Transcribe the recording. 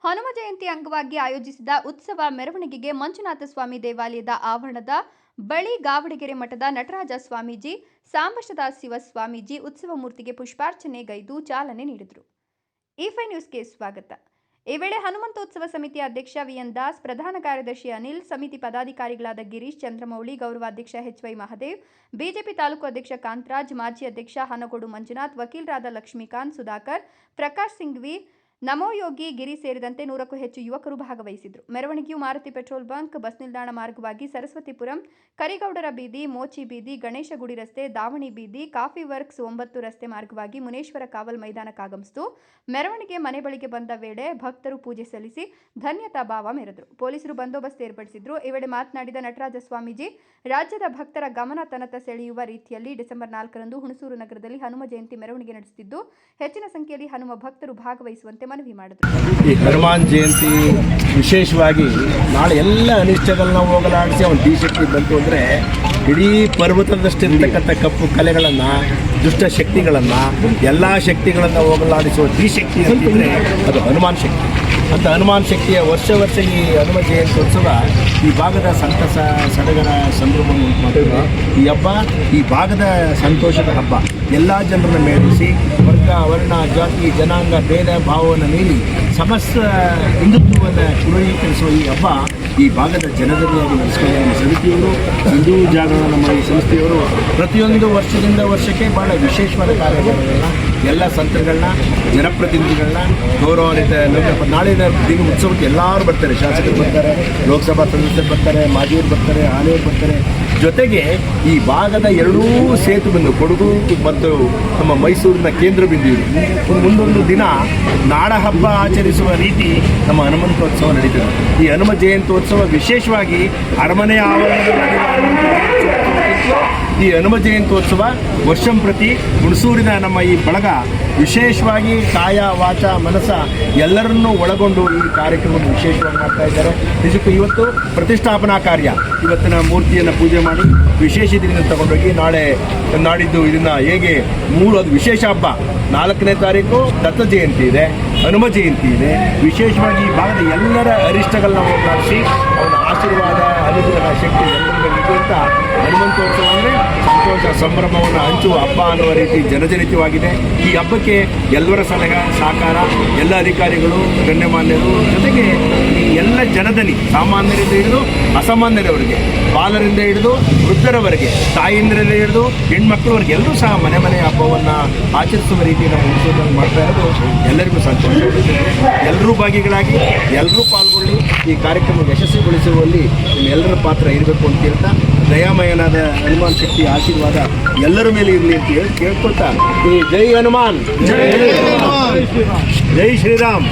ಹನುಮ ಜಯಂತಿ ಅಂಗವಾಗಿ ಆಯೋಜಿಸಿದ ಉತ್ಸವ ಮೆರವಣಿಗೆಗೆ ಮಂಜುನಾಥ ಸ್ವಾಮಿ ದೇವಾಲಯದ ಆವರಣದ ಬಳಿ ಗಾವಡಗೆರೆ ಮಠದ ನಟರಾಜ ಸ್ವಾಮೀಜಿ, ಸಾಂಬಶಿವ ಶಿವ ಸ್ವಾಮೀಜಿ ಉತ್ಸವ ಮೂರ್ತಿಗೆ ಪುಷ್ಪಾರ್ಚನೆ ಗೈದು ಚಾಲನೆ ನೀಡಿದರು. E5 ನ್ಯೂಸ್ಗೆ ಸ್ವಾಗತ. ಈ ವೇಳೆ ಹನುಮಂತೋತ್ಸವ ಸಮಿತಿಯ ಅಧ್ಯಕ್ಷ ವಿಎನ್ ದಾಸ್, ಪ್ರಧಾನ ಕಾರ್ಯದರ್ಶಿ ಅನಿಲ್, ಸಮಿತಿ ಪದಾಧಿಕಾರಿಗಳಾದ ಗಿರೀಶ್ ಚಂದ್ರಮೌಳಿ, ಗೌರವಾಧ್ಯಕ್ಷ HY ಮಹದೇವ್, ಬಿಜೆಪಿ ತಾಲೂಕು ಅಧ್ಯಕ್ಷ ಕಾಂತರಾಜ್, ಮಾಜಿ ಅಧ್ಯಕ್ಷ ಹನಗೋಡು ಮಂಜುನಾಥ್, ವಕೀಲರಾದ ಲಕ್ಷ್ಮೀಕಾಂತ್, ಸುಧಾಕರ್, ಪ್ರಕಾಶ್ ಸಿಂಘ್ವಿ, ನಮೋಯೋಗಿ, ಗಿರಿ ಸೇರಿದಂತೆ 100ಕ್ಕೂ ಹೆಚ್ಚು ಯುವಕರು ಭಾಗವಹಿಸಿದರು. ಮೆರವಣಿಗೆಯು ಮಾರುತಿ ಪೆಟ್ರೋಲ್ ಬಂಕ್, ಬಸ್ ನಿಲ್ದಾಣ ಮಾರ್ಗವಾಗಿ ಸರಸ್ವತಿಪುರಂ, ಕರಿಗೌಡರ ಬೀದಿ, ಮೋಚಿ ಬೀದಿ, ಗಣೇಶ ಗುಡಿ ರಸ್ತೆ, ದಾವಣಿ ಬೀದಿ, ಕಾಫಿ ವರ್ಕ್ಸ್ 9 ರಸ್ತೆ ಮಾರ್ಗವಾಗಿ ಮುನೇಶ್ವರ ಕಾವಲ್ ಮೈದಾನಕ್ಕಾಗಮಿಸಿತು. ಮೆರವಣಿಗೆ ಮನೆ ಬಳಿಗೆ ಬಂದ ವೇಳೆ ಭಕ್ತರು ಪೂಜೆ ಸಲ್ಲಿಸಿ ಧನ್ಯತಾ ಭಾವ ಮೆರೆದರು. ಪೊಲೀಸರು ಬಂದೋಬಸ್ತ್ ಏರ್ಪಡಿಸಿದ್ರು. ಈ ವೇಳೆ ಮಾತನಾಡಿದ ನಟರಾಜ ಸ್ವಾಮೀಜಿ, ರಾಜ್ಯದ ಭಕ್ತರ ಗಮನ ತನಕ ಸೆಳೆಯುವ ರೀತಿಯಲ್ಲಿ ಡಿಸೆಂಬರ್ 4ರಂದು ಹುಣಸೂರು ನಗರದಲ್ಲಿ ಹನುಮ ಜಯಂತಿ ಮೆರವಣಿಗೆ ನಡೆಸುತ್ತಿದ್ದು, ಹೆಚ್ಚಿನ ಸಂಖ್ಯೆಯಲ್ಲಿ ಹನುಮ ಭಕ್ತರು ಭಾಗವಹಿಸುವಂತೆ ಮನವಿ ಮಾಡಿದರು. ಈ ಹನುಮಾನ್ ಜಯಂತಿ ವಿಶೇಷವಾಗಿ ನಾಳೆ ಎಲ್ಲ ಅನಿಷ್ಟಗಳನ್ನ ಹೋಗಲಾಡಿಸಿ ಅವನ ಧೀಶಕ್ತಿ ಬಂತು ಅಂದರೆ ಇಡೀ ಪರ್ವತದಷ್ಟಿರ್ತಕ್ಕಂಥ ಕಪ್ಪು ಕಲೆಗಳನ್ನು, ದುಷ್ಟ ಶಕ್ತಿಗಳನ್ನು, ಎಲ್ಲ ಶಕ್ತಿಗಳನ್ನು ಹೋಗಲಾಡಿಸುವ ಧೀಶಕ್ತಿ ಅಂತಿದ್ರೆ ಅದು ಹನುಮಾನ್ ಶಕ್ತಿ. ಅಂತ ಹನುಮಾನ್ ಶಕ್ತಿಯ ವರ್ಷ ಈ ಹನುಮ ಜಯಂತ್ಯೋತ್ಸವ ಈ ಭಾಗದ ಸಂತಸ, ಸಡಗರ, ಸಂಭ್ರಮವನ್ನು ಉಂಟು ಮಾಡ್ತದೆ. ಈ ಹಬ್ಬ ಈ ಭಾಗದ ಸಂತೋಷದ ಹಬ್ಬ. ಎಲ್ಲ ಜನರನ್ನು ಮೇಳಿಸಿ ವರ್ಗ, ವರ್ಣ, ಜಾತಿ, ಜನಾಂಗ, ಭೇದ ಭಾವವನ್ನು ಮೀರಿ ಸಮಸ್ತ ಹಿಂದುತ್ವವನ್ನು ಪುನರುಜ್ಜೀವಿಸುವ ಈ ಹಬ್ಬ ಈ ಭಾಗದ ಜನದರಿಯಾಗಿ ನಡೆಸಿಕೊಳ್ಳುವ ಸಮಿತಿಯವರು, ಹಿಂದೂ ಜಾಗರಣ ನಮ್ಮ ಈ ಸಂಸ್ಥೆಯವರು ಪ್ರತಿಯೊಂದು ವರ್ಷದಿಂದ ವರ್ಷಕ್ಕೆ ಭಾಳ ವಿಶೇಷವಾದ ಕಾರ್ಯಕ್ರಮಗಳನ್ನ, ಎಲ್ಲ ಸಂತರುಗಳನ್ನ, ಜನಪ್ರತಿನಿಧಿಗಳನ್ನ, ಗೌರವಾನ್ವಿತ ನಾಳಿನ ದಿನ ಉತ್ಸವಕ್ಕೆ ಎಲ್ಲರೂ ಬರ್ತಾರೆ. ಶಾಸಕರು ಬರ್ತಾರೆ, ಲೋಕಸಭಾ ಸದಸ್ಯರು ಬರ್ತಾರೆ, ಮಾಜಿಯವರು ಬರ್ತಾರೆ, ಆನೆಯವರು ಬರ್ತಾರೆ. ಜೊತೆಗೆ ಈ ಭಾಗದ ಎರಡೂ ಸೇತುವೆಯನ್ನು, ಕೊಡಗು ಮತ್ತು ನಮ್ಮ ಮೈಸೂರಿನ ಕೇಂದ್ರ ಬಿಂದು ಮುಂದೊಂದು ದಿನ ನಾಡ ಹಬ್ಬ ಆಚರಿಸುವ ರೀತಿ ನಮ್ಮ ಹನುಮಂತೋತ್ಸವ ನಡೀತದೆ. ಈ ಹನುಮ ಜಯಂತ್ಯೋತ್ಸವ ವಿಶೇಷವಾಗಿ ಅರಮನೆಯ ಆವರಣದಲ್ಲಿ ಈ ಹನುಮ ಜಯಂತ್ಯೋತ್ಸವ ವರ್ಷಂಪ್ರತಿ ಹುಣಸೂರಿನ ನಮ್ಮ ಈ ಬಳಗ ವಿಶೇಷವಾಗಿ ಕಾಯ, ವಾಚ, ಮನಸ್ಸ ಎಲ್ಲರನ್ನೂ ಒಳಗೊಂಡು ಈ ಕಾರ್ಯಕ್ರಮವನ್ನು ವಿಶೇಷವಾಗಿ ಮಾಡ್ತಾ ಇದ್ದಾರೆ. ನಿಜಕ್ಕೂ ಇವತ್ತು ಪ್ರತಿಷ್ಠಾಪನಾ ಕಾರ್ಯ, ಇವತ್ತಿನ ಮೂರ್ತಿಯನ್ನು ಪೂಜೆ ಮಾಡಿ ವಿಶೇಷ ದಿನ ತಗೊಂಡೋಗಿ ನಾಡಿದ್ದು ಇದನ್ನು ಹೇಗೆ ಅದು ವಿಶೇಷ ಹಬ್ಬ. 4ನೇ ತಾರೀಕು ದತ್ತ ಜಯಂತಿ ಇದೆ, ಹನುಮ ಜಯಂತಿ ಇದೆ. ವಿಶೇಷವಾಗಿ ಈ ಭಾಗದ ಎಲ್ಲರ ಅರಿಷ್ಟಗಳನ್ನ ಹೋಗಲಾಡಿಸಿ ಅವನ ಆಶೀರ್ವಾದ, ಅನುಗ್ರಹ, ಶಕ್ತಿ ಎಲ್ಲರಿಗೂ ಅಂತ ಹನುಮಂತೋತ್ಸವ ಅಂದರೆ ಸಂತೋಷ, ಸಂಭ್ರಮವನ್ನು ಹಂಚುವ ಹಬ್ಬ ಅನ್ನುವ ರೀತಿ ಜನಜನಿತವಾಗಿದೆ. ಈ ಹಬ್ಬಕ್ಕೆ ಎಲ್ಲರ ಸಲಹೆ ಸಹಕಾರ, ಎಲ್ಲ ಅಧಿಕಾರಿಗಳು, ಗಣ್ಯಮಾನ್ಯರು, ಜೊತೆಗೆ ಈ ಎಲ್ಲ ಜನದನಿ, ಸಾಮಾನ್ಯರಿಂದ ಹಿಡಿದು ಅಸಾಮಾನ್ಯರವರೆಗೆ, ಬಾಲರಿಂದ ಹಿಡಿದು ವೃದ್ಧರವರೆಗೆ, ತಾಯಿಂದರಿಂದ ಹಿಡಿದು ಹೆಣ್ಮಕ್ಳವರೆಗೆ ಎಲ್ಲರೂ ಸಹ ಮನೆ ಹಬ್ಬವನ್ನು ಆಚರಿಸುವ ರೀತಿ ನಾವು ಹುಣಸೂರಿನಲ್ಲಿ ಮಾಡ್ತಾ ಇರೋದು ಎಲ್ಲರಿಗೂ ಸಂತೋಷ. ಎಲ್ಲರೂ ಭಾಗಿಗಳಾಗಿ ಎಲ್ಲರೂ ಪಾಲ್ಗೊಳ್ಳಿ ಈ ಕಾರ್ಯಕ್ರಮ ಯಶಸ್ವಿಗೊಳಿಸುವಲ್ಲಿ ನಿಮ್ಮೆಲ್ಲರ ಪಾತ್ರ ಇರಬೇಕು ಅಂತ ಹೇಳ್ತಾ, ದಯಾಮಯನಾದ ಹನುಮಾನ್ ಶಕ್ತಿ ಆಶೀರ್ವಾದ ಎಲ್ಲರ ಮೇಲೆ ಇರಲಿ ಅಂತ ಹೇಳಿ ಕೇಳ್ಕೊಳ್ತಾ, ಜೈ ಹನುಮಾನ್, ಜೈ ಶ್ರೀರಾಮ್.